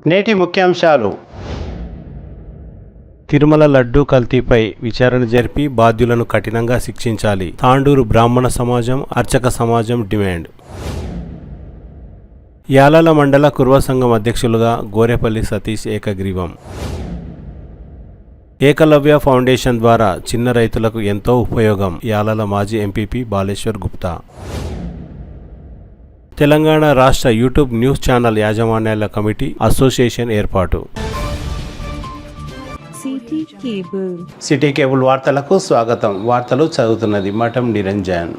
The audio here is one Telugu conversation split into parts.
నేటి ముఖ్యాంశాలు. తిరుమల లడ్డూ కల్తీపై విచారణ జరిపి బాధ్యులను కఠినంగా శిక్షించాలి. తాండూరు బ్రాహ్మణ సమాజం, అర్చక సమాజం డిమాండ్. యాలాల మండల కుర్వ సంఘం అధ్యక్షులుగా గోరెపల్లి సతీష్ ఏకగ్రీవం. ఏకలవ్య ఫౌండేషన్ ద్వారా చిన్న రైతులకు ఎంతో ఉపయోగం. యాలాల మాజీ ఎంపీపీ బాలేశ్వర్ గుప్తా. తెలంగాణ రాష్ట్ర యూట్యూబ్ న్యూస్ ఛానల్ యాజమాన్యాల కమిటీ అసోసియేషన్ ఏర్పాటు. సిటీ కేబుల్ వార్తలకు స్వాగతం. వార్తలు చదువుతున్నది మఠం నిరంజన్.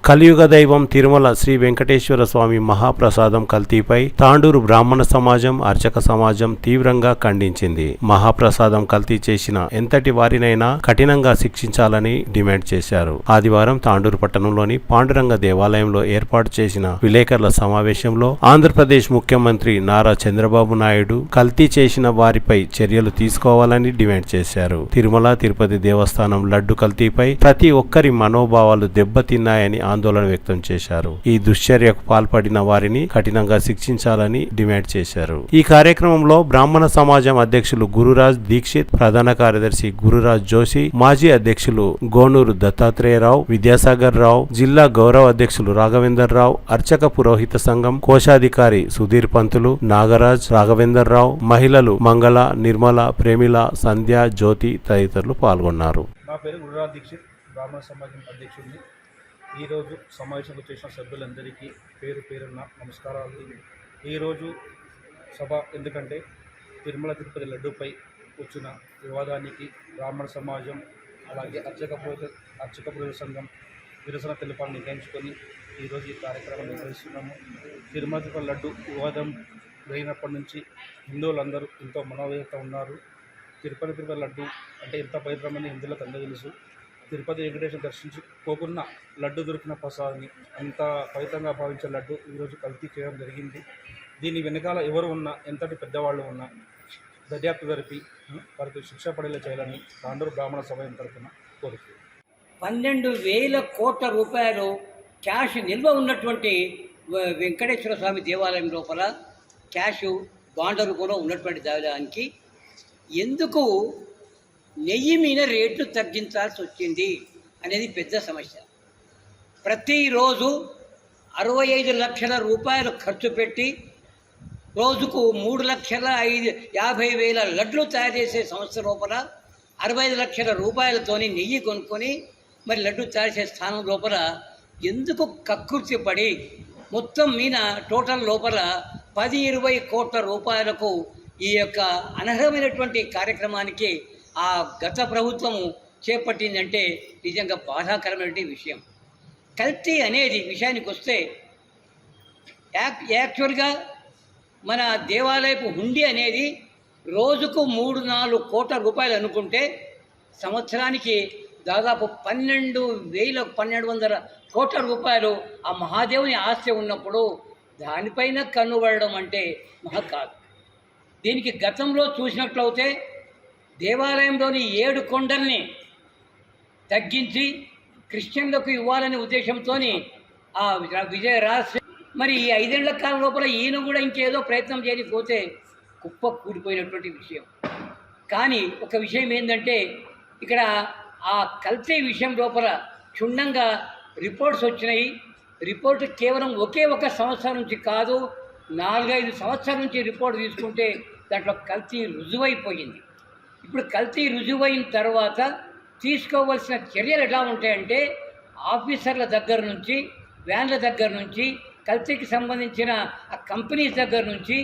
కలియుగ దైవం తిరుమల శ్రీ వెంకటేశ్వర స్వామి మహాప్రసాదం కల్తీపై తాండూరు బ్రాహ్మణ సమాజం, అర్చక సమాజం తీవ్రంగా ఖండించింది. మహాప్రసాదం కల్తీ చేసిన ఎంతటి వారినైనా కఠినంగా శిక్షించాలని డిమాండ్ చేశారు. ఆదివారం తాండూరు పట్టణంలోని పాండురంగ దేవాలయంలో ఏర్పాటు చేసిన విలేకరుల సమావేశంలో ఆంధ్రప్రదేశ్ ముఖ్యమంత్రి నారా చంద్రబాబు నాయుడు కల్తీ చేసిన వారిపై చర్యలు తీసుకోవాలని డిమాండ్ చేశారు. తిరుమల తిరుపతి దేవస్థానం లడ్డు కల్తీపై ప్రతి ఒక్కరి మనోభావాలు దెబ్బతిన్నాయని ఆందోళన వ్యక్తం చేశారు. ఈ దుశ్చర్యకు పాల్పడిన వారిని కఠినంగా శిక్షించాలని డిమాండ్ చేశారు. ఈ కార్యక్రమంలో బ్రాహ్మణ సమాజం అధ్యక్షులు గురురాజ్ దీక్షిత్, ప్రధాన కార్యదర్శి గురురాజ్ జోషి, మాజీ అధ్యక్షులు గోనూరు దత్తాత్రేయరావు, విద్యాసాగర్ రావు, జిల్లా గౌరవ అధ్యక్షులు రాఘవేందర్ రావు, అర్చక పురోహిత సంఘం కోశాధికారి సుధీర్ పంతులు, నాగరాజ్, రాఘవేందర్ రావు, మహిళలు మంగళ, నిర్మల, ప్రేమిల, సంధ్య, జ్యోతి తదితరులు పాల్గొన్నారు. నా పేరు గురురాజ్ దీక్షిత్, బ్రాహ్మణ సమాజం అధ్యక్షుడిని. ఈరోజు సమావేశంకు చేసిన సభ్యులందరికీ పేరు పేరున్న నమస్కారాలు. ఈరోజు సభ ఎందుకంటే తిరుమల తిరుపతి లడ్డూపై వచ్చిన వివాదానికి బ్రాహ్మణ సమాజం అలాగే అర్చక పురోహిత సంఘం నిరసన తెలపాలని నిర్ణయించుకొని ఈరోజు ఈ కార్యక్రమం నిర్వహిస్తున్నాము. తిరుమల తిరుపతి లడ్డు వివాదం జరిగినప్పటి నుంచి హిందువులందరూ ఎంతో మనోవేదత ఉన్నారు. తిరుపతి లడ్డు అంటే ఎంత పవిత్రమని హిందువులకు అందరూ తెలుసు. తిరుపతి వెంకటేశ్వర దర్శించుకోకున్న లడ్డు దొరికిన ప్రసాదాన్ని అంత పవిత్రంగా భావించే లడ్డు ఈరోజు కల్తీ చేయడం జరిగింది. దీని వెనకాల ఎవరు ఉన్నా, ఎంతటి పెద్దవాళ్ళు ఉన్నా దర్యాప్తు జరిపి వారికి శిక్ష పడేలా చేయాలని తాండూరు బ్రాహ్మణ సమాజం తరఫున కోరుతుంది. 12,000 కోట్ల రూపాయలు క్యాష్ నిల్వ ఉన్నటువంటి వెంకటేశ్వర స్వామి దేవాలయం లోపల క్యాష్ బాండ్ రూపంలో ఉన్నటువంటి దేవాలయానికి ఎందుకు నెయ్యి మీద రేట్లు తగ్గించాల్సి వచ్చింది అనేది పెద్ద సమస్య. ప్రతిరోజు 65 లక్షల రూపాయలు ఖర్చు పెట్టి రోజుకు 3,50,000 లడ్లు తయారు చేసే సంస్థ లోపల 65 లక్షల రూపాయలతోని నెయ్యి కొనుక్కొని మరి లడ్డు తయారు చేసే స్థానం లోపల ఎందుకు కక్కుర్తి పడి మొత్తం మీద టోటల్ లోపల 10-20 కోట్ల రూపాయలకు ఈ యొక్క అనర్హమైనటువంటి కార్యక్రమానికి ఆ గత ప్రభుత్వము చేపట్టిందంటే నిజంగా బాధాకరమైనటువంటి విషయం. కల్తీ అనేది విషయానికి వస్తే యాక్చువల్గా మన దేవాలయపు హుండీ అనేది రోజుకు 3-4 కోట్ల రూపాయలు అనుకుంటే సంవత్సరానికి దాదాపు 12,100 కోట్ల రూపాయలు ఆ మహాదేవుని ఆస్తి ఉన్నప్పుడు దానిపైన కన్నుబడడం అంటే మహా కాదు. దీనికి గతంలో చూసినట్లయితే దేవాలయంలోని 7 కొండల్ని తగ్గించి క్రిస్టియన్లకు ఇవ్వాలనే ఉద్దేశంతో ఆ విజయ రహస్యం మరి ఈ 5 ఏళ్ల కాలం లోపల ఈయన కూడా ఇంకేదో ప్రయత్నం చేయకపోతే కుప్ప కూలిపోయినటువంటి విషయం. కానీ ఒక విషయం ఏంటంటే ఇక్కడ ఆ కల్తీ విషయం లోపల క్షుణ్ణంగా రిపోర్ట్స్ వచ్చినాయి. రిపోర్టు కేవలం ఒకే ఒక సంవత్సరం నుంచి కాదు, 4-5 సంవత్సరాల నుంచి రిపోర్ట్ తీసుకుంటే దాంట్లో కల్తీ రుజువైపోయింది. ఇప్పుడు కల్తీ రుజువైన తర్వాత తీసుకోవాల్సిన చర్యలు ఎలా ఉంటాయంటే ఆఫీసర్ల దగ్గర నుంచి, వ్యాన్ల దగ్గర నుంచి, కల్తీకి సంబంధించిన ఆ కంపెనీస్ దగ్గర నుంచి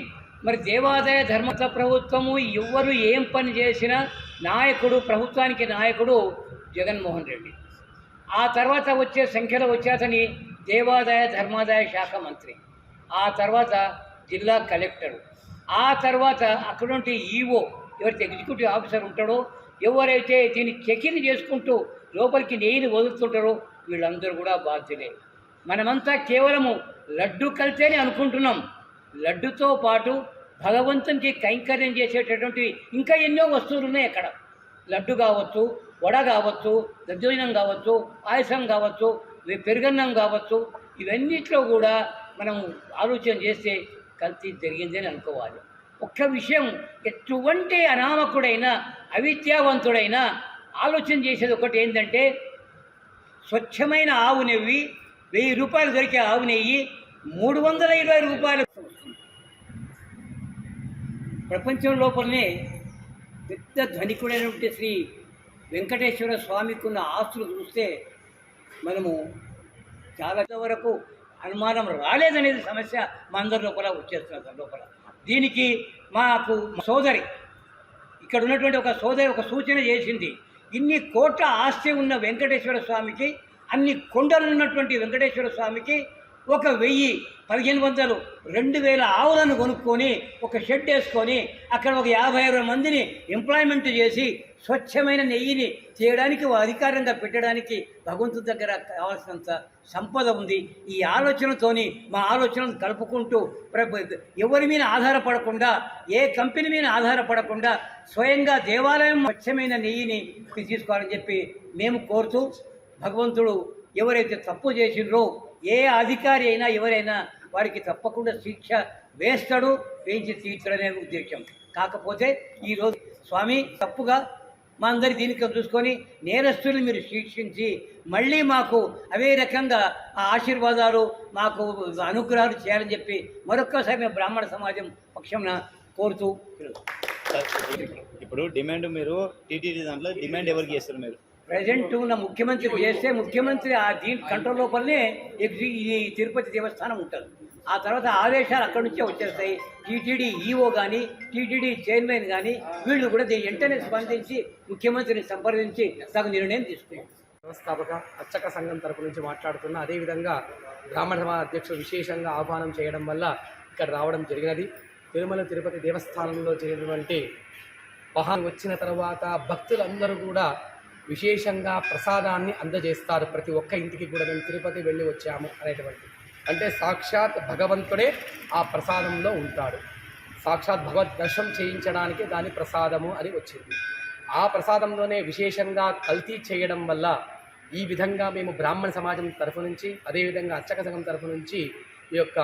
మరి దేవాదాయ ధర్మ ప్రభుత్వము ఎవరు ఏం పని చేసినా నాయకుడు, ప్రభుత్వానికి నాయకుడు జగన్మోహన్ రెడ్డి. ఆ తర్వాత వచ్చే సంఖ్యలో వచ్చే అతని దేవాదాయ ధర్మాదాయ శాఖ మంత్రి, ఆ తర్వాత జిల్లా కలెక్టరు, ఆ తర్వాత అక్కడుంటే ఈఓ ఎవరైతే ఎగ్జిక్యూటివ్ ఆఫీసర్ ఉంటాడో, ఎవరైతే దీన్ని చెకింగ్ చేసుకుంటూ లోపలికి నెయ్యిని వదులుతుంటారో వీళ్ళందరూ కూడా బాధ్యులే. మనమంతా కేవలము లడ్డు కల్తీని అనుకుంటున్నాం. లడ్డుతో పాటు భగవంతునికి కైంకర్యం చేసేటటువంటి ఇంకా ఎన్నో వస్తువులు ఉన్నాయి అక్కడ. లడ్డు కావచ్చు, వడ కావచ్చు, దద్దోజనం కావచ్చు, పాయసం కావచ్చు, పెరుగన్నం కావచ్చు, ఇవన్నిట్లో కూడా మనం ఆలోచన చేస్తే కల్తీ జరిగిందని అనుకోవాలి. ఒక్క విషయం, ఎటువంటి అనామకుడైనా అవిద్యావంతుడైనా ఆలోచన చేసేది ఒకటి ఏంటంటే, స్వచ్ఛమైన ఆవు నెయ్యి 1000 రూపాయలు దొరికే ఆవు నెయ్యి 320 రూపాయలు. ప్రపంచం లోపలనే పెద్ద ధనికుడైనటువంటి శ్రీ వెంకటేశ్వర స్వామికి ఉన్న ఆస్తులు చూస్తే మనము చాలా వరకు అనుమానం రాలేదనేది సమస్య మా అందరి లోపల వచ్చేస్తున్న లోపల. దీనికి మాకు సోదరి, ఇక్కడ ఉన్నటువంటి ఒక సోదరి ఒక సూచన చేసింది. ఇన్ని కోట్ల ఆస్తి ఉన్న వెంకటేశ్వర స్వామికి, అన్ని కొండలు ఉన్నటువంటి వెంకటేశ్వర స్వామికి 1000, 1500, 2000 ఆవులను కొనుక్కొని ఒక షెడ్ వేసుకొని అక్కడ ఒక 50 మందిని ఎంప్లాయ్మెంట్ చేసి స్వచ్ఛమైన నెయ్యిని చేయడానికి అధికారంగా పెట్టడానికి భగవంతుడి దగ్గర కావాల్సినంత సంపద ఉంది. ఈ ఆలోచనతోని మా ఆలోచనను కలుపుకుంటూ ఎవరి మీద ఆధారపడకుండా, ఏ కంపెనీ మీద ఆధారపడకుండా స్వయంగా దేవాలయం స్వచ్ఛమైన నెయ్యిని తీసుకోవాలని చెప్పి మేము కోరుతూ, భగవంతుడు ఎవరైతే తప్పు చేసిండ్రో ఏ అధికారి అయినా ఎవరైనా వారికి తప్పకుండా శిక్ష వేస్తాడు, వేయించి తీర్చడనే ఉద్దేశం. కాకపోతే ఈరోజు స్వామి తప్పుగా మా అందరి దీనికి చూసుకొని నేరస్తులు మీరు శిక్షించి మళ్ళీ మాకు అవే రకంగా ఆ ఆశీర్వాదాలు మాకు అనుగ్రహాలు చేయాలని చెప్పి మరొక్కసారి మేము బ్రాహ్మణ సమాజం పక్షంన కోరుతూ. ఇప్పుడు డిమాండ్ మీరు టీటీడీ దాంట్లో డిమాండ్ ఎవరికి చేస్తారు? మీరు ప్రజెంట్ ఉన్న ముఖ్యమంత్రి చేస్తే ముఖ్యమంత్రి ఆ దీని కంట్రోల్ లోపలనే ఈ తిరుపతి దేవస్థానం ఉంటుంది. ఆ తర్వాత ఆదేశాలు అక్కడి నుంచే వచ్చేస్తాయి. టీటీడీ ఈఓ కానీ టీటీడీ చైర్మన్ కానీ వీళ్ళు కూడా వెంటనే స్పందించి ముఖ్యమంత్రిని సంప్రదించి తగు నిర్ణయం తీసుకుంటారు. వ్యవస్థాపక అర్చక సంఘం తరపు నుంచి మాట్లాడుతున్న, అదేవిధంగా బ్రాహ్మణ సభ అధ్యక్షులు విశేషంగా ఆహ్వానం చేయడం వల్ల ఇక్కడ రావడం జరిగినది. తిరుమల తిరుపతి దేవస్థానంలో జరిగినటువంటి వాహనం వచ్చిన తర్వాత భక్తులందరూ కూడా విశేషంగా ప్రసాదాన్ని అందజేస్తారు. ప్రతి ఒక్క ఇంటికి కూడా మేము తిరుపతి వెళ్ళి వచ్చాము అనేటువంటి, అంటే సాక్షాత్ భగవంతుడే ఆ ప్రసాదంలో ఉంటాడు. సాక్షాత్ భగవద్ దర్శనం చేయించడానికి దాని ప్రసాదము అని వచ్చింది. ఆ ప్రసాదంలోనే విశేషంగా కల్తీ చేయడం వల్ల ఈ విధంగా మేము బ్రాహ్మణ సమాజం తరఫు నుంచి, అదేవిధంగా అర్చక సంఘం తరఫు నుంచి ఈ యొక్క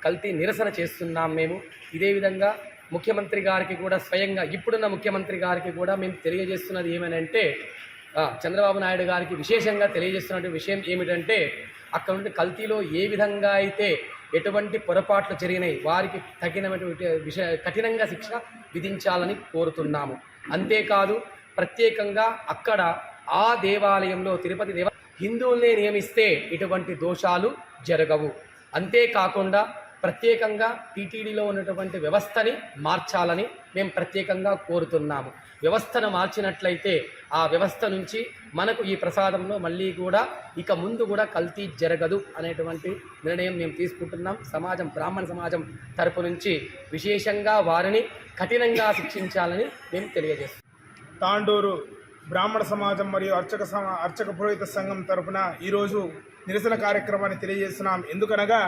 కల్తీ నిరసన చేస్తున్నాం. మేము ఇదే విధంగా ముఖ్యమంత్రి గారికి కూడా స్వయంగా, ఇప్పుడున్న ముఖ్యమంత్రి గారికి కూడా మేము తెలియజేస్తున్నది ఏమనంటే, చంద్రబాబు నాయుడు గారికి విశేషంగా తెలియజేస్తున్న విషయం ఏమిటంటే, అక్కడ నుండి కల్తీలో ఏ విధంగా అయితే ఎటువంటి పొరపాట్లు జరిగినాయి వారికి తగినటువంటి కఠినంగా శిక్ష విధించాలని కోరుతున్నాము. అంతేకాదు, ప్రత్యేకంగా అక్కడ ఆ దేవాలయంలో తిరుపతి హిందువుల్నే నియమిస్తే ఇటువంటి దోషాలు జరగవు. అంతేకాకుండా ప్రత్యేకంగా టీటీడీలో ఉన్నటువంటి వ్యవస్థని మార్చాలని మేము ప్రత్యేకంగా కోరుతున్నాము. వ్యవస్థను మార్చినట్లయితే ఆ వ్యవస్థ నుంచి మనకు ఈ ప్రసాదంలో మళ్ళీ కూడా ఇక ముందు కూడా కల్తీ జరగదు అనేటువంటి నిర్ణయం మేము తీసుకుంటున్నాం. సమాజం, బ్రాహ్మణ సమాజం తరపు నుంచి విశేషంగా వారిని కఠినంగా శిక్షించాలని మేము తెలియజేస్తున్నాం. తాండూరు బ్రాహ్మణ సమాజం మరియు అర్చక పురోహిత సంఘం తరపున ఈరోజు నిరసన కార్యక్రమాన్ని తెలియజేస్తున్నాం. ఎందుకనగా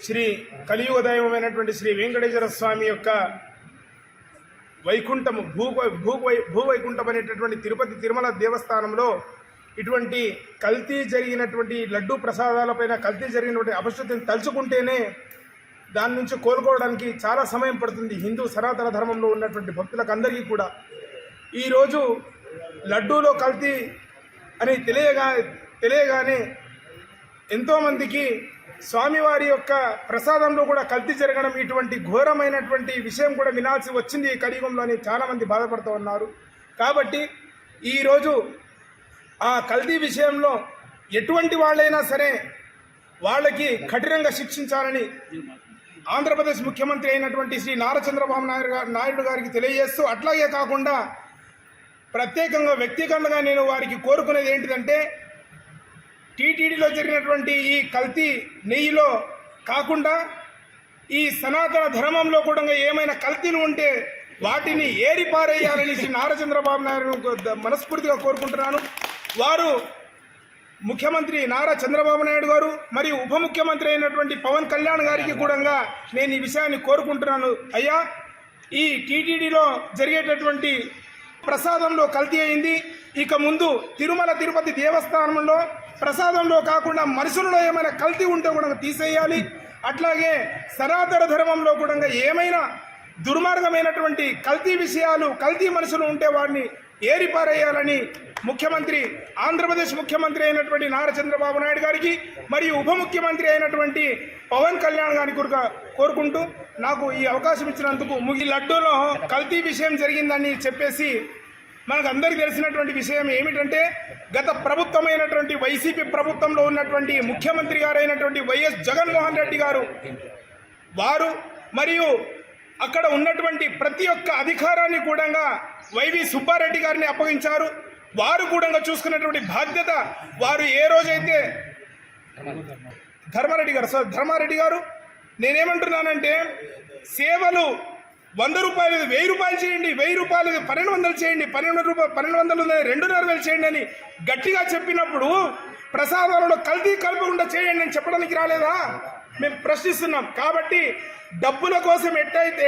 శ్రీ కలియుగ దైవమైనటువంటి శ్రీ వెంకటేశ్వర స్వామి యొక్క వైకుంఠము భూవైకుంఠం అనేటటువంటి తిరుమల దేవస్థానంలో ఇటువంటి కల్తీ జరిగినటువంటి లడ్డూ ప్రసాదాలపైన కల్తీ జరిగినటువంటి అపశృతిని తలుచుకుంటేనే దాని నుంచి కోలుకోవడానికి చాలా సమయం పడుతుంది. హిందూ సనాతన ధర్మంలో ఉన్నటువంటి భక్తులకు అందరికీ కూడా ఈరోజు లడ్డూలో కల్తీ అని తెలియగానే ఎంతోమందికి స్వామివారి యొక్క ప్రసాదంలో కూడా కల్తీ జరగడం, ఇటువంటి ఘోరమైనటువంటి విషయం కూడా వినాల్సి వచ్చింది ఈ కలియుగంలోని చాలామంది బాధపడుతూ ఉన్నారు. కాబట్టి ఈరోజు ఆ కల్తీ విషయంలో ఎటువంటి వాళ్ళైనా సరే వాళ్ళకి కఠినంగా శిక్షించాలని ఆంధ్రప్రదేశ్ ముఖ్యమంత్రి అయినటువంటి శ్రీ నారా చంద్రబాబు నాయుడు గారికి తెలియజేస్తూ, అట్లాగే కాకుండా ప్రత్యేకంగా వ్యక్తీకరణగా నేను వారికి కోరుకునేది ఏంటిదంటే, టీటీడీలో జరిగినటువంటి ఈ కల్తీ నెయ్యిలో కాకుండా ఈ సనాతన ధర్మంలో కూడా ఏమైనా కల్తీలు ఉంటే వాటిని ఏరిపారేయాలని శ్రీ నారా చంద్రబాబు నాయుడు మనస్ఫూర్తిగా కోరుకుంటున్నాను. వారు ముఖ్యమంత్రి నారా చంద్రబాబు నాయుడు గారు మరియు ఉప ముఖ్యమంత్రి అయినటువంటి పవన్ కళ్యాణ్ గారికి కూడా నేను ఈ విషయాన్ని కోరుకుంటున్నాను. అయ్యా, ఈ టీటీడీలో జరిగేటటువంటి ప్రసాదంలో కల్తీ అయింది. ఇక ముందు తిరుమల తిరుపతి దేవస్థానంలో ప్రసాదంలో కాకుండా మనుషులలో ఏమైనా కల్తీ ఉంటే కూడా తీసేయాలి. అట్లాగే సనాతన ధర్మంలో కూడా ఏమైనా దుర్మార్గమైనటువంటి కల్తీ విషయాలు, కల్తీ మనుషులు ఉంటే వాడిని ఏరిపారేయాలని ముఖ్యమంత్రి, ఆంధ్రప్రదేశ్ ముఖ్యమంత్రి అయినటువంటి నారా చంద్రబాబు నాయుడు గారికి మరియు ఉప ముఖ్యమంత్రి అయినటువంటి పవన్ కళ్యాణ్ గారిని కోరుకుంటూ నాకు ఈ అవకాశం ఇచ్చినందుకు, ఈ లడ్డూలో కల్తీ విషయం జరిగిందని చెప్పేసి మనకు అందరికీ తెలిసినటువంటి విషయం ఏమిటంటే, గత ప్రభుత్వమైనటువంటి వైసీపీ ప్రభుత్వంలో ఉన్నటువంటి ముఖ్యమంత్రి గారైనటువంటి వైఎస్ జగన్మోహన్ రెడ్డి గారు వారు మరియు అక్కడ ఉన్నటువంటి ప్రతి ఒక్క అధికారాన్ని కూడా వైవి సుబ్బారెడ్డి గారిని అప్పగించారు. వారు కూడా చూసుకున్నటువంటి బాధ్యత వారు ఏ రోజైతే ధర్మారెడ్డి గారు నేనేమంటున్నానంటే, సేవలు 100 రూపాయలు 1000 రూపాయలు చేయండి, 1000 రూపాయలు 1200 చేయండి, 1200 2,500 చేయండి అని గట్టిగా చెప్పినప్పుడు ప్రసాదాలలో కల్తీ కలపకుండా చేయండి అని చెప్పడానికి రాలేదా? మేము ప్రశ్నిస్తున్నాం. కాబట్టి డబ్బుల కోసం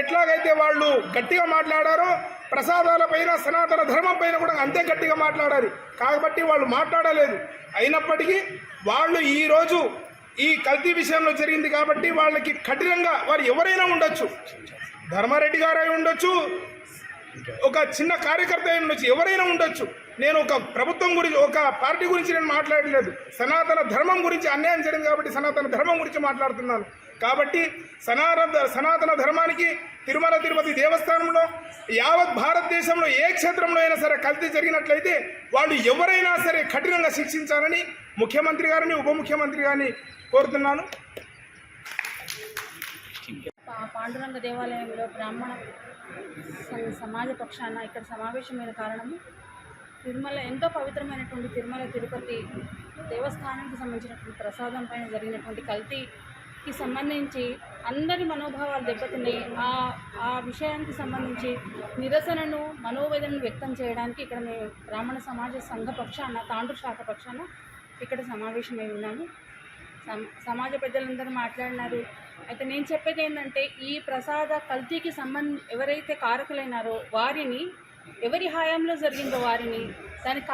ఎట్లాగైతే వాళ్ళు గట్టిగా మాట్లాడారో ప్రసాదాల పైన, సనాతన ధర్మం పైన కూడా అంతే గట్టిగా మాట్లాడారు. కాబట్టి వాళ్ళు మాట్లాడలేదు. అయినప్పటికీ వాళ్ళు ఈరోజు ఈ కల్తీ విషయంలో జరిగింది కాబట్టి వాళ్ళకి కఠినంగా, వారు ఎవరైనా ఉండొచ్చు, ధర్మారెడ్డి గారు అయి ఉండొచ్చు, ఒక చిన్న కార్యకర్త అయి ఉండొచ్చు, ఎవరైనా ఉండొచ్చు. నేను ఒక ప్రభుత్వం గురించి, ఒక పార్టీ గురించి నేను మాట్లాడలేదు. సనాతన ధర్మం గురించి అన్యాయం జరిగింది కాబట్టి సనాతన ధర్మం గురించి మాట్లాడుతున్నాను. కాబట్టి సనాతన ధర్మానికి తిరుమల తిరుపతి దేవస్థానంలో, యావత్ భారతదేశంలో ఏ క్షేత్రంలో అయినా సరే కల్తీ జరిగినట్లయితే వాళ్ళు ఎవరైనా సరే కఠినంగా శిక్షించాలని ముఖ్యమంత్రి గారిని, ఉప ముఖ్యమంత్రి గారిని కోరుతున్నాను. పాండురంగ దేవాలయంలో బ్రాహ్మణ సమాజ పక్షాన ఇక్కడ సమావేశమైన కారణము, తిరుమల ఎంతో పవిత్రమైనటువంటి తిరుమల తిరుపతి దేవస్థానానికి సంబంధించినటువంటి ప్రసాదం పైన జరిగినటువంటి కల్తీకి సంబంధించి అందరి మనోభావాలు దెబ్బతిన్నాయి. ఆ విషయానికి సంబంధించి నిరసనను, మనోవేదనను వ్యక్తం చేయడానికి ఇక్కడ మేము బ్రాహ్మణ సమాజ సంఘ పక్షాన, తాండూరు శాఖ పక్షాన ఇక్కడ సమావేశమై ఉన్నాము. సమాజ పెద్దలందరూ మాట్లాడినారు. అయితే నేను చెప్పేది ఏంటంటే, ఈ ప్రసాద కల్తీకి ఎవరైతే కారకులైనారో వారిని, ఎవరి హయాంలో జరిగిందో వారిని, దానికి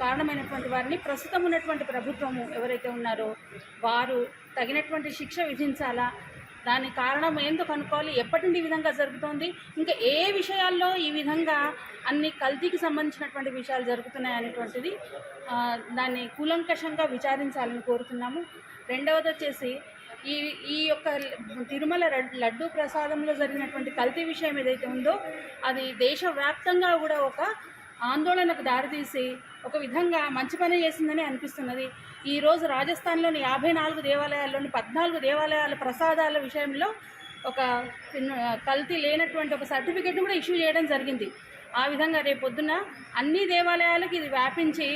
కారణమైనటువంటి వారిని ప్రస్తుతం ఉన్నటువంటి ప్రభుత్వము ఎవరైతే ఉన్నారో వారు తగినటువంటి శిక్ష విధించాలా, దాని కారణం ఏందో కనుక్కోవాలి. ఎప్పటి నుండి ఈ విధంగా జరుగుతోంది, ఇంకా ఏ విషయాల్లో ఈ విధంగా అన్ని కల్తీకి సంబంధించినటువంటి విషయాలు జరుగుతున్నాయి అనేటువంటిది దాన్ని కూలంకషంగా విచారించాలని కోరుతున్నాము. రెండవది వచ్చేసి ఈ యొక్క తిరుమల లడ్డూ ప్రసాదంలో జరిగినటువంటి కల్తీ విషయం ఏదైతే ఉందో అది దేశవ్యాప్తంగా కూడా ఒక ఆందోళనకు దారితీసి ఒక విధంగా మంచి పని చేసిందని అనిపిస్తున్నది. ఈరోజు రాజస్థాన్లోని 54 దేవాలయాల్లోని 14 దేవాలయాల ప్రసాదాల విషయంలో ఒక కల్తీ లేనటువంటి ఒక సర్టిఫికెట్ను కూడా ఇష్యూ చేయడం జరిగింది. ఆ విధంగా రేపొద్దున అన్ని దేవాలయాలకు ఇది వ్యాపించి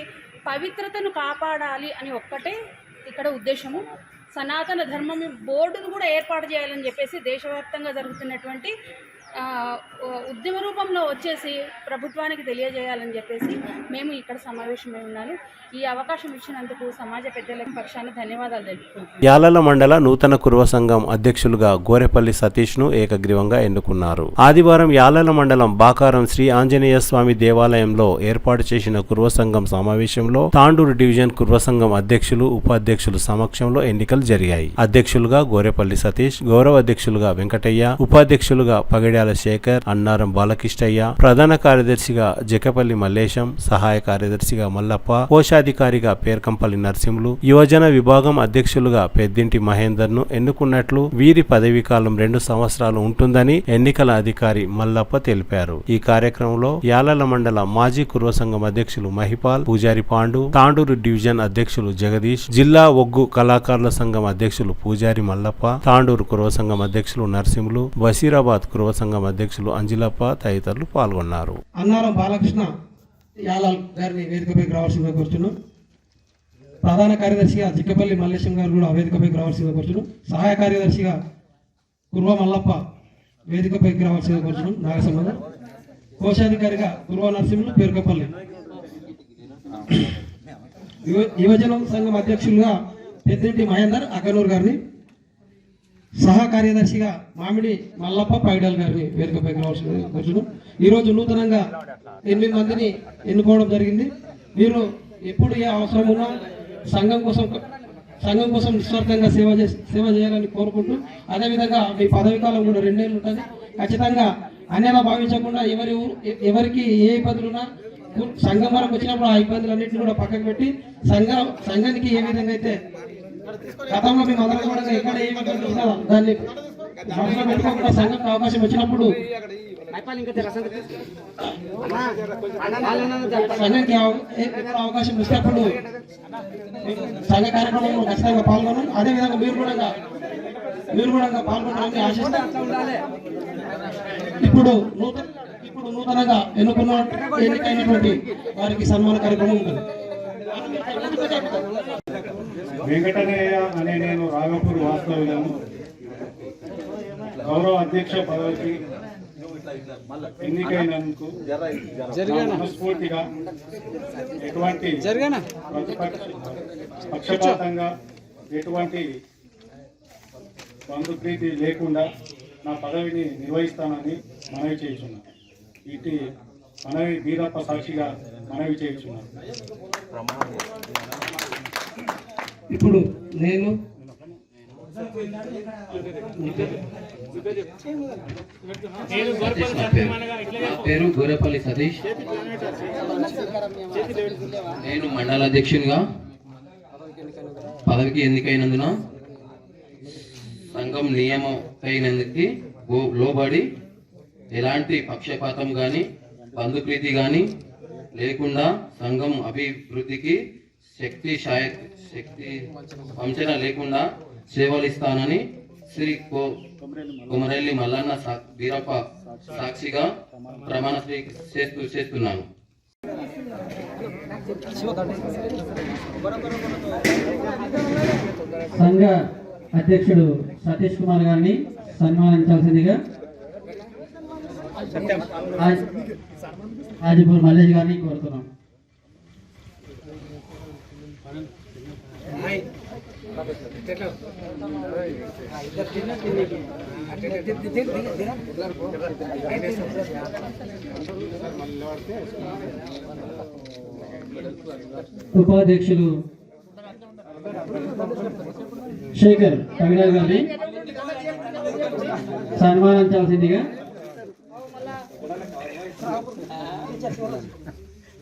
పవిత్రతను కాపాడాలి అని ఒక్కటే ఇక్కడ ఉద్దేశము. సనాతన ధర్మం బోర్డును కూడా ఏర్పాటు చేయాలని చెప్పేసి దేశవ్యాప్తంగా జరుగుతున్నటువంటి ఉద్యమ రూపంలో వచ్చేసి ప్రభుత్వానికి తెలియజేయాలని చెప్పేసి మేము ఇక్కడ సమావేశమై ఉన్నాము. ఈ అవకాశం ఇచ్చినందుకు సమాజ పెద్దల పక్షాన ధన్యవాదాలు తెలుపుతున్నాను. యాలల మండల నూతన కుర్వ సంఘం అధ్యక్షులుగా గోరెపల్లి సతీష్ ను ఏకగ్రీవంగా ఎన్నుకున్నారు. ఆదివారం యాలల మండలం బాకారం శ్రీ ఆంజనేయ స్వామి దేవాలయంలో ఏర్పాటు చేసిన కుర్వ సంఘం సమావేశంలో తాండూరు డివిజన్ కుర్వ సంఘం అధ్యక్షులు, ఉపాధ్యక్షులు సమక్షంలో ఎన్నికలు జరిగాయి. అధ్యక్షులుగా గోరెపల్లి సతీష్, గౌరవ అధ్యక్షులుగా వెంకటయ్య, ఉపాధ్యక్షులుగా పగడ్యాల శేఖర్, అన్నారం బాలకిష్టయ్య, ప్రధాన కార్యదర్శిగా జకపల్లి మల్లేశం, సహాయ కార్యదర్శిగా మల్లప్ప, కోశాధికారిగా పేర్కంపల్లి నరసింహులు, యువజన విభాగం అధ్యక్షులుగా పెద్దింటి మహేందర్ ను ఎన్నుకున్నట్లు, వీరి పదవీకాలం 2 సంవత్సరాలు ఉంటుందని ఎన్నికల అధికారి మల్లప్ప తెలిపారు. ఈ కార్యక్రమంలో యాలల మండల మాజీ కుర్వ సంఘం అధ్యక్షులు మహిపాల్, పూజారి పాండు, తాండూరు డివిజన్ అధ్యక్షులు జగదీష్, జిల్లా ఒగ్గు కళాకారుల సంఘం అధ్యక్షులు పూజారి మల్లప్ప, తాండూరు కుర్వ సంఘం అధ్యక్షులు నరసింహులు, వసీరాబాద్ కుర్వ సంఘం అధ్యక్షులు అంజిలప్ప తదితరులు పాల్గొన్నారు. అన్నారం బాలకృష్ణ యాలాల్ గారిని వేదికపైకి రావాల్సిందిగా కోరుతున్నాం. ప్రధాన కార్యదర్శిగా జిక్కపల్లి మల్లేశం గారు కూడా వేదికపైకి రావాల్సిందిగా కోరుతున్నాం. సహాయ కార్యదర్శిగా కుర్వ మల్లప్ప వేదికపైకి రావాల్సిందిగా కోరుతున్నాం. నాగసంగ కోశాధికారిగా కుర్వ నరసింహులు, పేర్కపల్లి. యువజన సంఘం అధ్యక్షులుగా పెద్దింటి మహేందర్ అగనూరు గారిని, సహా కార్యదర్శిగా మామిడి మల్లప్ప పైడాల్ గారిని వేదికపైకి రావాల్సిందిగా కోరుతున్నాం. ఈరోజు నూతనంగా 8 మందిని ఎన్నుకోవడం జరిగింది. మీరు ఎప్పుడు ఏ అవసరం ఉన్నా సంఘం కోసం సంఘం కోసం నిస్వార్థంగా సేవ చేయాలని కోరుకుంటూ, అదేవిధంగా మీ పదవి కాలం కూడా 2 ఏళ్ళు ఉంటుంది. ఖచ్చితంగా అన్యలా భావించకుండా ఎవరికి ఏ ఇబ్బందులున్నా సంఘం వరకు వచ్చినప్పుడు ఆ ఇబ్బందులన్నింటినీ కూడా పక్కకు పెట్టి సంఘానికి ఏ విధంగా అయితే గతంలో మేము అందరం కూడా ఎక్కడ ఏ ఇబ్బందులు ఉన్నా దాన్ని మనసులో పెట్టుకోకుండా సంఘంకి అవకాశం వచ్చినప్పుడు సంఘానికి అవకాశం వచ్చినప్పుడు సంఘ కార్యక్రమంలో ఖచ్చితంగా పాల్గొన్నాం. అదేవిధంగా మీరు కూడా పాల్గొనాలని ఆశిస్తాం. ఇప్పుడు నూతనంగా ఎన్నికైనటువంటి వారికి సన్మాన కార్యక్రమం ఉంటుంది. వెంకటనయ్య అనే నేను రాఘపూర్ వాస్తవ్యులను గౌరవ అధ్యక్ష పదవికి ఎన్నికైనందుకు మనస్ఫూర్తిగా ఎటువంటి పక్షపాతంగా ఎటువంటి బంధుప్రీతి లేకుండా నా పదవిని నిర్వహిస్తానని మనవి చేస్తున్నాను. ఇటు మనవి వీరప్ప సాక్షిగా మనవి చేస్తున్నాను. ఇప్పుడు నేను పేరు గోరేపల్లి సతీష్. నేను మండలాధ్యక్షునిగా పదవికి ఎన్నికైనందున సంఘం నియమమైనందుకు లోబడి ఎలాంటి పక్షపాతం కానీ బంధుప్రీతి కానీ లేకుండా సంఘం అభివృద్ధికి శక్తి వంచన లేకుండా సేవలిస్తానని శ్రీ కొమరెల్లి మల్లన్న వీరప్ప సాక్షిగా ప్రమాణ చేస్తున్నాను. సంఘ అధ్యక్షుడు సతీష్ కుమార్ గారిని సన్మానించాల్సిందిగా ఆజిపూర్ మల్లేష్ గారిని కోరుతున్నాం. ఉపాధ్యక్షులు శేఖర్ కవిరాజ్ గారిని సన్మానించాల్సిందిగా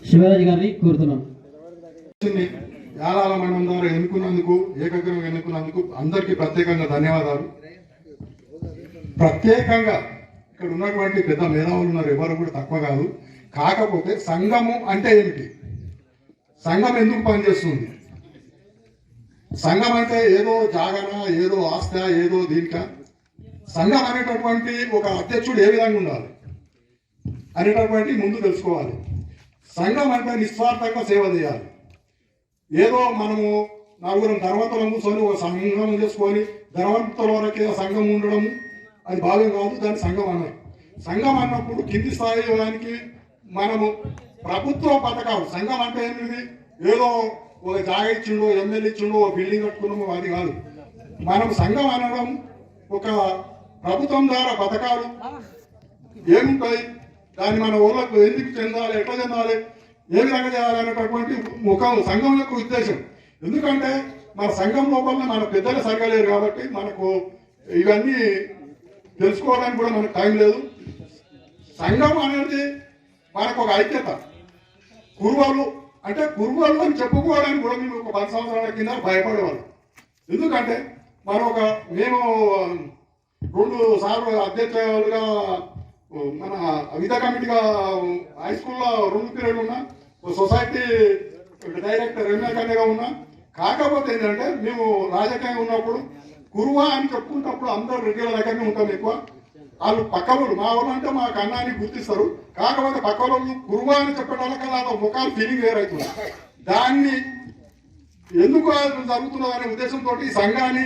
శివరాజ్ గారిని కోరుతున్నాం. యాలాల మండలం ద్వారా ఎన్నుకున్నందుకు, ఏకగ్రీవంగా ఎన్నుకున్నందుకు అందరికీ ప్రత్యేకంగా ధన్యవాదాలు. ప్రత్యేకంగా ఇక్కడ ఉన్నటువంటి పెద్ద మేధావులు ఉన్నారు, ఎవరు కూడా తక్కువ కాదు. కాకపోతే సంఘము అంటే ఏమిటి, సంఘం ఎందుకు పనిచేస్తుంది, సంఘం అంటే ఏదో జాగన, ఏదో ఆస్త, ఏదో దీనిక. సంఘం అనేటటువంటి ఒక అధ్యక్షుడు ఏ విధంగా ఉండాలి అనేటటువంటి ముందు తెలుసుకోవాలి. సంఘం అంటే నిస్వార్థంగా సేవ చేయాలి. ఏదో మనము నలుగురం ధనవంతులం కూర్చొని ఒక సంఘం చేసుకొని ధనవంతుల వరకే సంఘం ఉండడం అది భావ్యం కాదు. దాన్ని సంఘం అన్నారు. సంఘం అన్నప్పుడు కింది స్థాయి దానికి మనము ప్రభుత్వ పథకాలు. సంఘం అంటే ఏమిటి, ఏదో ఒక జాగా ఇచ్చిండో, ఎమ్మెల్యే ఇచ్చిండో, ఒక బిల్డింగ్ కట్టుకున్నామో అది కాదు. మనం సంఘం అనడం ఒక ప్రభుత్వం ద్వారా పథకాలు ఏముంటాయి, దాన్ని మన ఊళ్ళకు ఎందుకు చెందాలి, ఎట్లా చెందాలి, ఏ విధంగా చేయాలనేటటువంటి సంఘం యొక్క ఉద్దేశం. ఎందుకంటే మన సంఘం లోపల మన పెద్దలు సరిగలేరు కాబట్టి మనకు ఇవన్నీ తెలుసుకోవడానికి కూడా మనకు టైం లేదు. సంఘం అనేది మనకు ఒక ఐక్యత. కురువలు అంటే కురువలు అని చెప్పుకోవడానికి కూడా మేము ఒక 10 సంవత్సరాల కింద భయపడేవాళ్ళం. ఎందుకంటే మేము 2 సార్లు అధ్యక్షులుగా మన విద్యా కమిటీగా హై స్కూల్లో 2 పీరియడ్లు ఉన్నా, సొసైటీ డైరెక్టర్ ఎమ్మెల్యేగా ఉన్నా. కాకపోతే ఏంటంటే మేము రాజకీయంగా ఉన్నప్పుడు కురువా అని చెప్పుకున్నప్పుడు అందరూ రెగ్యులర్ దగ్గరనే ఉంటాం. ఎక్కువ వాళ్ళు పక్క వాళ్ళు, మా వాళ్ళు అంటే మా కన్నాన్ని గుర్తిస్తారు. కాకపోతే పక్క వాళ్ళు కురువా అని చెప్పడానికల్లా ముఖాలు ఫీలింగ్ వేరవుతుంది. దాన్ని ఎందుకు జరుగుతున్నదనే ఉద్దేశంతో ఈ సంఘాన్ని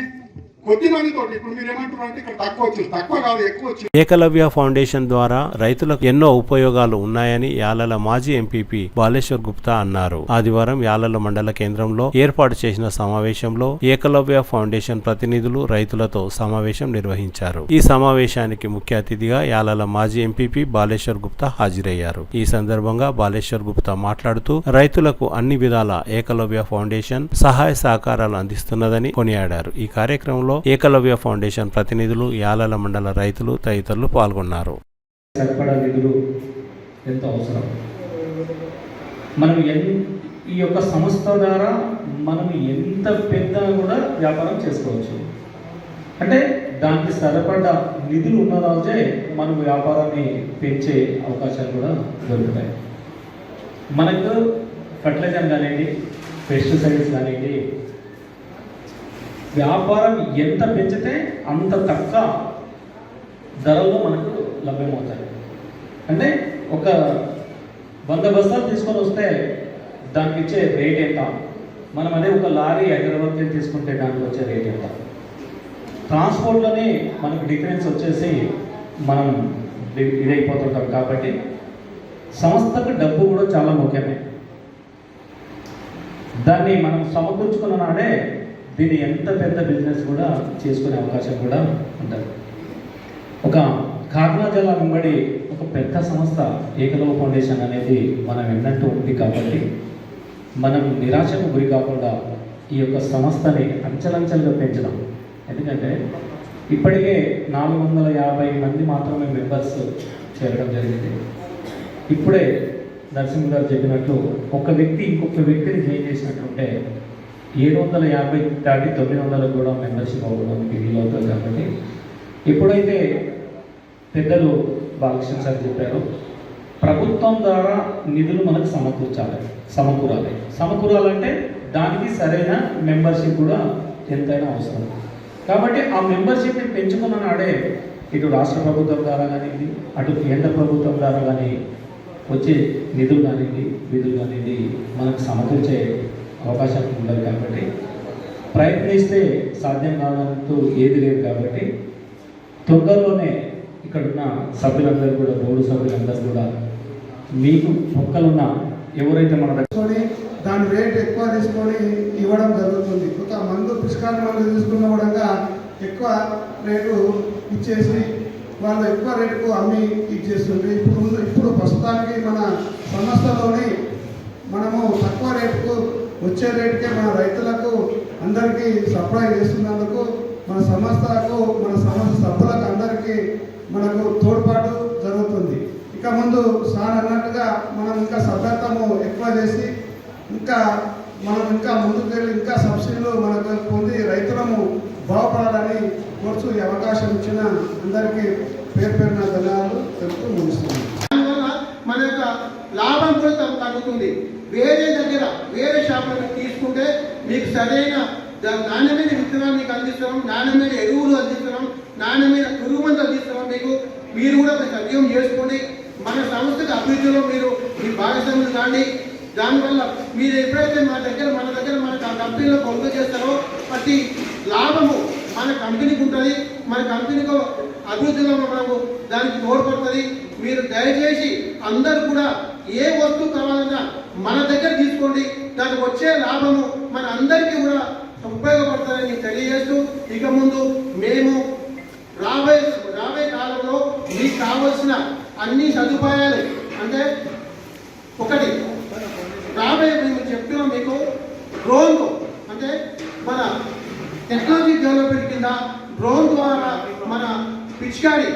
కొద్ది మందితోటి ఇప్పుడు మీరు ఏమంటారు అంటే ఇక్కడ తక్కువ వచ్చింది, తక్కువ కాదు ఎక్కువ వచ్చింది. ఏకలవ్య ఫౌండేషన్ ద్వారా రైతులకు ఎన్నో ఉపయోగాలు ఉన్నాయని యాలల మాజీ ఎంపీపీ బాలేశ్వర్ గుప్తా అన్నారు. ఆదివారం యాలల మండల కేంద్రంలో ఏర్పాటు చేసిన సమావేశంలో ఏకలవ్య ఫౌండేషన్ ప్రతినిధులు రైతులతో సమావేశం నిర్వహించారు. ఈ సమావేశానికి ముఖ్య అతిథిగా యాలల మాజీ ఎంపీపీ బాలేశ్వర్ గుప్తా హాజరయ్యారు. ఈ సందర్భంగా బాలేశ్వర్ గుప్తా మాట్లాడుతూ రైతులకు అన్ని విధాల ఏకలవ్య ఫౌండేషన్ సహాయ సహకారాలు అందిస్తున్నదని కొనియాడారు. ఈ కార్యక్రమంలో ఏకలవ్య ఫౌండేషన్ ప్రతినిధులు, యాలల మండల రైతులు తదితరులు పాల్గొన్నారు. సరిపడా నిధులు ఎంతో అవసరం. మనం ఈ యొక్క సంస్థ ద్వారా మనం ఎంత పెద్ద కూడా వ్యాపారం చేసుకోవచ్చు. అంటే దానికి సరిపడా నిధులు ఉన్న రోజే మనం వ్యాపారాన్ని పెంచే అవకాశాలు కూడా దొరుకుతాయి. మనకు ఫర్టిలైజర్ కానివ్వండి, పెస్టిసైడ్స్ కానివ్వండి, వ్యాపారం ఎంత పెంచితే అంత తక్కువ ధరల్లో మనకు లభ్యమవుతాయి. అంటే ఒక 100 బస్తాలు తీసుకొని వస్తే దానికి ఇచ్చే రేట్ ఎంత, మనం అదే ఒక లారీ హైదరాబాద్కి తీసుకుంటే దానికి వచ్చే రేట్ ఎంత, ట్రాన్స్పోర్ట్లోనే మనకు డిఫరెన్స్ వచ్చేసి మనం ఇదైపోతుంటాం. కాబట్టి సంస్థకు డబ్బు కూడా చాలా ముఖ్యమే. దాన్ని మనం సమకూర్చుకున్న నాడే దీన్ని ఎంత పెద్ద బిజినెస్ కూడా చేసుకునే అవకాశం కూడా ఉంటుంది. ఒక కాకినా జిల్లా వెంబడి ఒక పెద్ద సంస్థ ఏకలవ్య ఫౌండేషన్ అనేది మనం ఎన్నట్టు ఉంది. కాబట్టి మనం నిరాశకు గురి కాకుండా ఈ యొక్క సంస్థని అంచెలంచెలుగా పెంచడం. ఎందుకంటే ఇప్పటికే 450 మంది మాత్రమే మెంబర్స్ చేరడం జరిగింది. ఇప్పుడే నరసింహ గారు చెప్పినట్లు ఒక వ్యక్తి ఇంకొక వ్యక్తిని జాయిన్ చేసినట్టుంటే 750 దాటి 900 కూడా మెంబర్షిప్ అవ్వడానికి వీలవుతుంది. కాబట్టి ఎప్పుడైతే పెద్దలు బాలకృష్ణ సార్ చెప్పారో ప్రభుత్వం ద్వారా నిధులు మనకు సమకూరాలంటే దానికి సరైన మెంబర్షిప్ కూడా ఎంతైనా అవసరం. కాబట్టి ఆ మెంబర్షిప్ని పెంచుకున్న నాడే ఇటు రాష్ట్ర ప్రభుత్వం ద్వారా కానివ్వండి, అటు కేంద్ర ప్రభుత్వం ద్వారా కానీ వచ్చే నిధులు కానివ్వండి, విధులు కానివ్వండి మనకు సమకూర్చే అవకాశం ఉండదు. కాబట్టి ప్రయత్నిస్తే సాధ్యం కాదంటూ ఏది లేదు. కాబట్టి తొందరలోనే ఇక్కడున్న సభ్యులందరూ కూడా, బోర్డు సభ్యులందరూ కూడా మీకు పక్కలున్న ఎవరైతే మన దాని రేట్ ఎక్కువ తీసుకొని ఇవ్వడం జరుగుతుంది. ఒక మందు పుష్కరాల మందు తీసుకున్న కూడా ఎక్కువ రేటు ఇచ్చేసి వాళ్ళు ఎక్కువ రేటుకు అమ్మి ఇచ్చేస్తుంది. ఇప్పుడు ప్రస్తుతానికి మన సంస్థలోని మనము తక్కువ రేటుకు వచ్చే రేటుకే మన రైతులకు అందరికీ సప్లై చేస్తున్నందుకు మన సంస్థలకు, మన సంస్థ సభ్యులకు అందరికీ మనకు తోడ్పాటు జరుగుతుంది. ఇక ముందు సార్ అన్నట్టుగా మనం ఇంకా సభ్యత్వము ఎక్కువ చేసి మనం ఇంకా ముందుకు వెళ్ళి ఇంకా సబ్సిడీలు మనకు పొంది రైతులను బాగుపడాలని కోర్సు ఈ అవకాశం ఇచ్చిన అందరికీ పేరు పేరున ధన్యవాదాలు తెలుపుతూ ముగిస్తుంది. మన యొక్క లాభం కూడా తగ్గుతుంది. వేరే షాపులను తీసుకుంటే మీకు సరైన నాణ్యమైన విత్తనాలు మీకు అందిస్తున్నాం, నాణ్యమైన ఎరువులు అందిస్తున్నాం, నాణ్యమైన పురుగు మందులు అందిస్తున్నాం. మీరు కూడా సద్వినియోగం చేసుకోండి. మన సంస్థకు అభివృద్ధిలో మీరు మీ భాగస్వాములు కాండి. దానివల్ల మీరు ఎప్పుడైతే మన కంపెనీలో కొనుగోలు చేస్తారో ప్రతి లాభము మన కంపెనీకి ఉంటుంది. మన కంపెనీకి అభివృద్ధిలో మనకు దానికి తోడ్పడుతుంది. మీరు దయచేసి అందరూ కూడా ఏ వస్తువు కావాలన్నా మన దగ్గర తీసుకోండి. దానికి వచ్చే లాభము మన అందరికీ కూడా ఉపయోగపడుతుందని తెలియజేస్తూ, ఇక ముందు మేము రాబోయే కాలంలో మీకు కావలసిన అన్ని సదుపాయాలు అంటే ఒకటి మేము చెప్తున్నాం మీకు డ్రోన్, అంటే మన టెక్నాలజీ డెవలప్మెంట్ కింద డ్రోన్ ద్వారా మన పిచికారి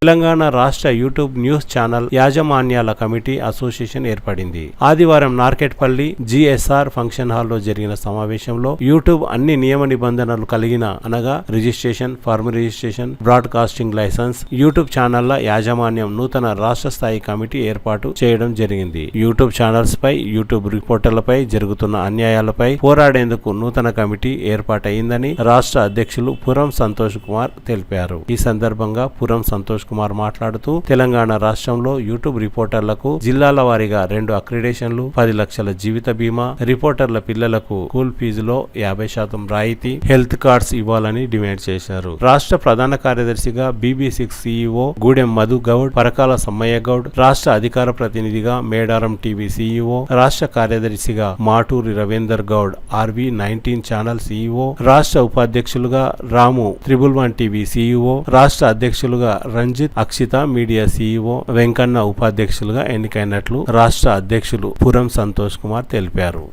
తెలంగాణ రాష్ట్ర యూట్యూబ్ న్యూస్ ఛానల్ యాజమాన్యాల కమిటీ అసోసియేషన్ ఏర్పడింది. ఆదివారం నార్కెట్పల్లి జిఎస్ఆర్ ఫంక్షన్ హాల్లో జరిగిన సమావేశంలో యూట్యూబ్ అన్ని నియమ నిబంధనలు కలిగిన అనగా registration, form registration, broadcasting license, YouTube ఛానళ్ల యాజమాన్యం నూతన రాష్ట్ర స్థాయి కమిటీ ఏర్పాటు చేయడం జరిగింది. యూట్యూబ్ ఛానల్స్ పై, యూట్యూబ్ రిపోర్టర్లపై జరుగుతున్న అన్యాయాలపై పోరాడేందుకు నూతన కమిటీ ఏర్పాటైందని రాష్ట్ర అధ్యక్షులు పురం సంతోష్ కుమార్ తెలిపారు. ఈ సందర్భంగా పురం సంతోష్ కుమార్ మాట్లాడుతూ తెలంగాణ రాష్ట్రంలో యూట్యూబ్ రిపోర్టర్లకు జిల్లాల వారీగా 2 అక్రిడేషన్లు, 10 లక్షల జీవిత బీమా, రిపోర్టర్ల పిల్లలకు స్కూల్ ఫీజులో 50% రాయితీ, హెల్త్ కార్డ్స్ ఇవ్వాలని డిమాండ్ చేశారు. రాష్ట్ర ప్రధాన కార్యదర్శిగా BB6 CEO గూడెం మధు గౌడ్, పరకాల సమ్మయ్య గౌడ్, రాష్ట్ర అధికార ప్రతినిధిగా మేడారం టీవీ CEO, రాష్ట్ర కార్యదర్శిగా Maturi Ravinder Goud RV19 channel CEO, రాష్ట్ర ఉపాధ్యక్షులుగా రాము 111 టీవీ CEO, రాష్ట్ర అధ్యక్షులుగా రంజిత్ అక్షిత మీడియా CEO, వెంకన్న ఉపాధ్యక్షులుగా ఎన్నికైనట్లు రాష్ట్ర అధ్యక్షులు పురం సంతోష్ కుమార్ తెలిపారు.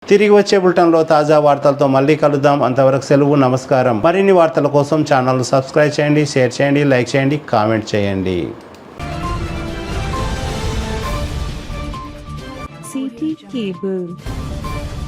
తిరిగి వచ్చే బులెటిన్లో తాజా వార్తలతో మళ్ళీ కలుద్దాం. అంతవరకు సెలవు, నమస్కారం. మరిన్ని వార్తల కోసం ఛానల్ సబ్స్క్రైబ్ చేయండి, షేర్ చేయండి, లైక్ చేయండి, కామెంట్ చేయండి. City cable